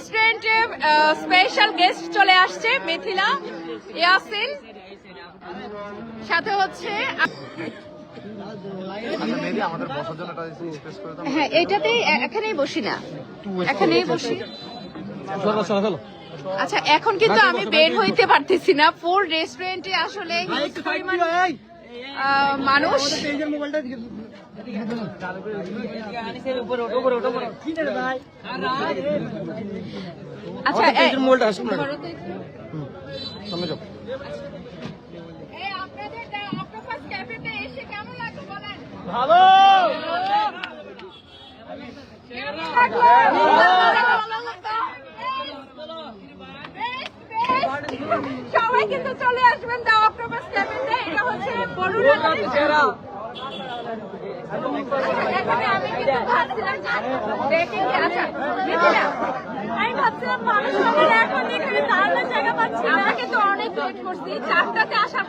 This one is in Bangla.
রেস্টুরেন্টে স্পেশাল গেস্ট চলে আসছে, মিথিলা, ইয়াসিন, সাথে হচ্ছে হ্যাঁ এটাতেই এখানেই বসি না, এখানেই বসি। আচ্ছা এখন কিন্তু আমি বের হইতে পারতেছি না, ফুল রেস্টুরেন্টে আসলে মানুষ। আচ্ছা ভালো সবাই কিন্তু চলে আসবেন দা অক্টোপাস ক্যাফেতে। এটা হচ্ছে বলুনের সেরা। আমি কিন্তু ভাবছিলাম দেখে আচ্ছা মিথিলা, আমি ভাবছিলাম মানুষ এখন এখানে দাঁড়ানোর জায়গা পাচ্ছি না, কিন্তু অনেক ওয়েট করছি 4টাতে আসার